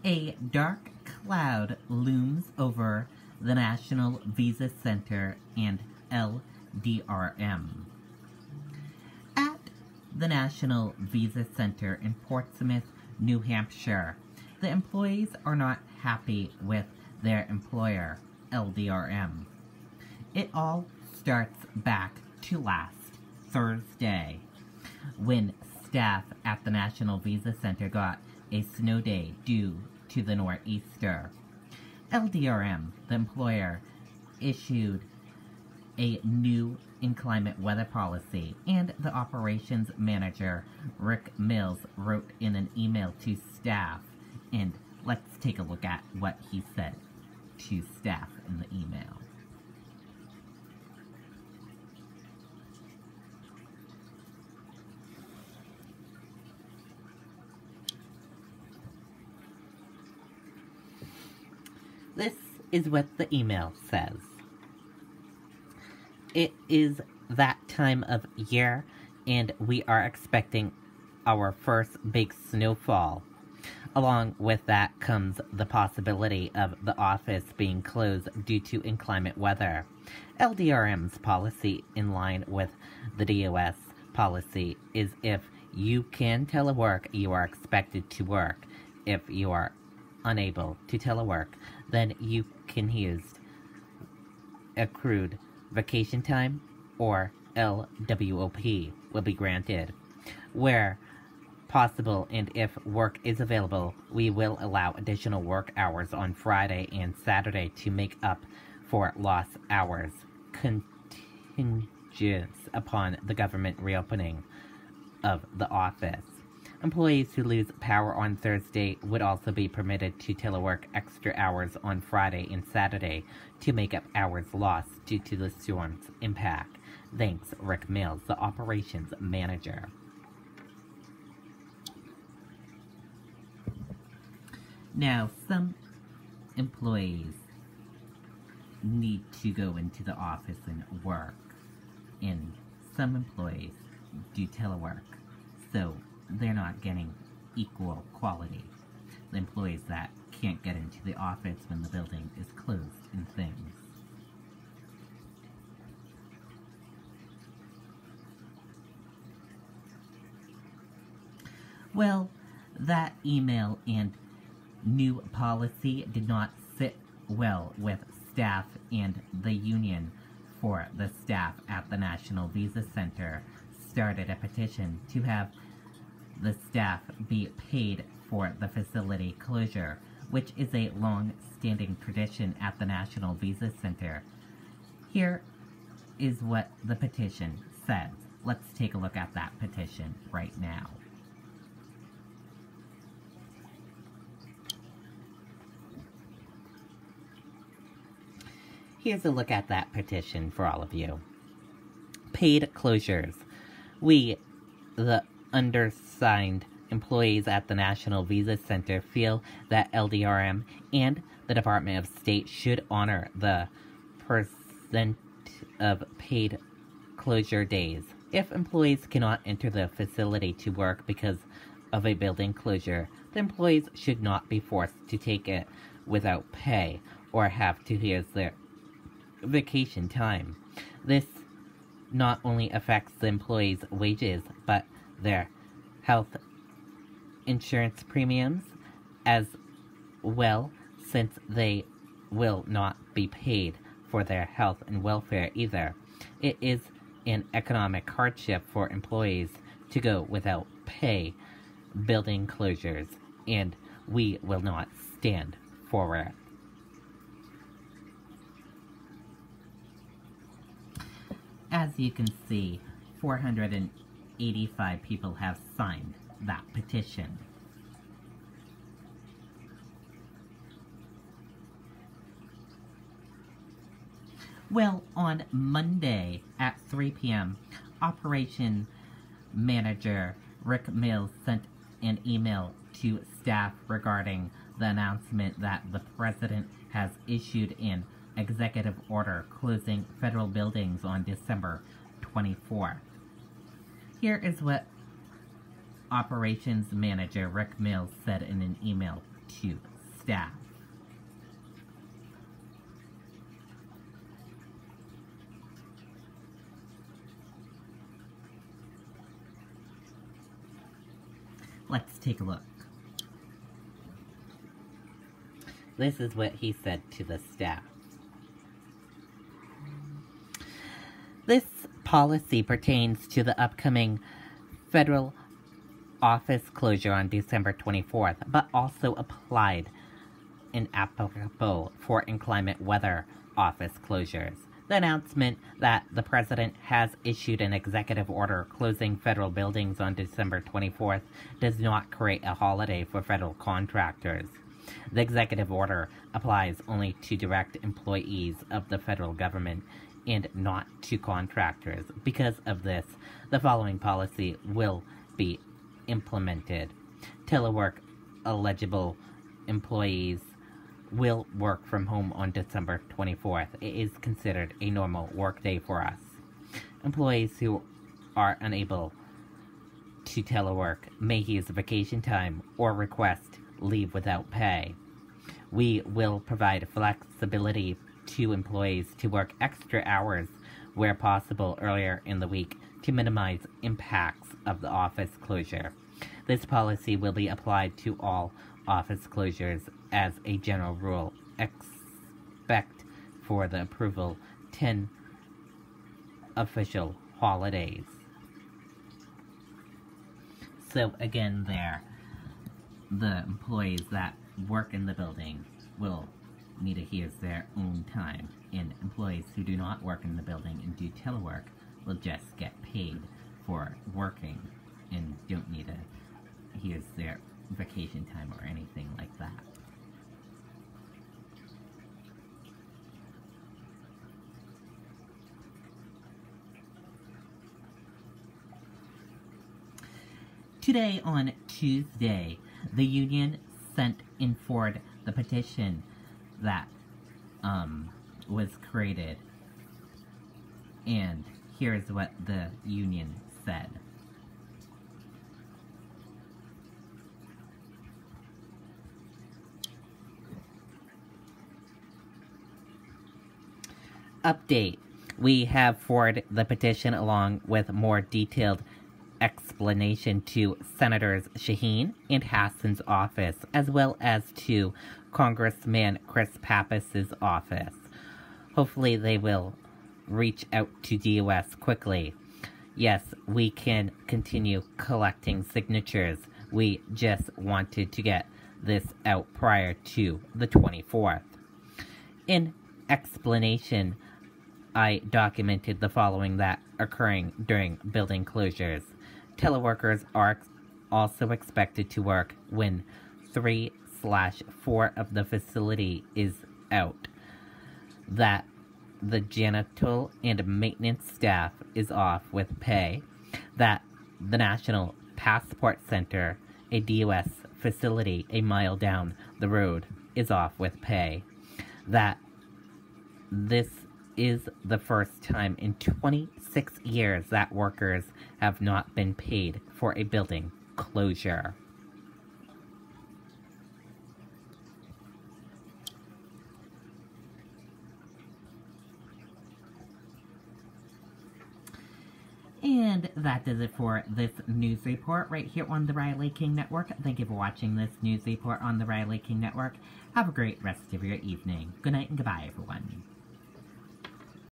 A dark cloud looms over the National Visa Center and LDRM. At the National Visa Center in Portsmouth, New Hampshire, the employees are not happy with their employer, LDRM. It all starts back to last Thursday, when staff at the National Visa Center got a snow day due to the nor'easter. LDRM, the employer, issued a new inclement weather policy, and the operations manager, Rick Mills, wrote in an email to staff. And let's take a look at what he said to staff in the email. This is what the email says. It is that time of year, and we are expecting our first big snowfall. Along with that comes the possibility of the office being closed due to inclement weather. LDRM's policy, in line with the DOS policy, is if you can telework, you are expected to work. If you are unable to telework, then you can use accrued vacation time, or LWOP, will be granted. Where possible, and if work is available, we will allow additional work hours on Friday and Saturday to make up for lost hours, contingent upon the government reopening of the office. Employees who lose power on Thursday would also be permitted to telework extra hours on Friday and Saturday to make up hours lost due to the storm's impact. Thanks, Rick Mills, the operations manager. Now, some employees need to go into the office and work, and some employees do telework, so they're not getting equal quality. The employees that can't get into the office when the building is closed and things. Well, that email and new policy did not sit well with staff, and the union for the staff at the National Visa Center started a petition to have the staff be paid for the facility closure, which is a long-standing tradition at the National Visa Center. Here is what the petition says. Let's take a look at that petition right now. Here's a look at that petition for all of you. Paid closures. We, the undersigned employees at the National Visa Center, feel that LDRM and the Department of State should honor the percent of paid closure days. If employees cannot enter the facility to work because of a building closure, the employees should not be forced to take it without pay or have to use their vacation time. This not only affects the employees' wages, but their health insurance premiums as well, since they will not be paid for their health and welfare either. It is an economic hardship for employees to go without pay building closures, and we will not stand for it. As you can see, 485 people have signed that petition. Well, on Monday at 3 p.m., Operation Manager Rick Mills sent an email to staff regarding the announcement that the President has issued an executive order closing federal buildings on December 24th. Here is what Operations Manager Rick Mills said in an email to staff. Let's take a look. This is what he said to the staff. This policy pertains to the upcoming federal office closure on December 24th, but also applied and applicable for inclement weather office closures. The announcement that the President has issued an executive order closing federal buildings on December 24th does not create a holiday for federal contractors. The executive order applies only to direct employees of the federal government and not to contractors. Because of this, the following policy will be implemented. Telework eligible employees will work from home on December 24th. It is considered a normal workday for us. Employees who are unable to telework may use vacation time or request leave without pay. We will provide flexibility to employees to work extra hours where possible earlier in the week to minimize impacts of the office closure. This policy will be applied to all office closures as a general rule. Expect for the approval 10 official holidays. So again there, the employees that work in the building will need to use their own time, and employees who do not work in the building and do telework will just get paid for working and don't need to use their vacation time or anything like that. Today, on Tuesday, the union sent in forward the petition that was created, and here's what the union said. Update. We have forwarded the petition along with more detailed explanation to Senators Shaheen and Hassan's office, as well as to Congressman Chris Pappas's office. Hopefully they will reach out to DOS quickly. Yes, we can continue collecting signatures. We just wanted to get this out prior to the 24th. In explanation, I documented the following that occurring during building closures. Teleworkers are also expected to work when 3/4 of the facility is out. That the janitorial and maintenance staff is off with pay. That the National Passport Center, a DOS facility a mile down the road, is off with pay. That this is the first time in 26 years that workers have not been paid for a building closure. And that does it for this news report right here on the Riley King Network. Thank you for watching this news report on the Riley King Network. Have a great rest of your evening. Good night and goodbye, everyone.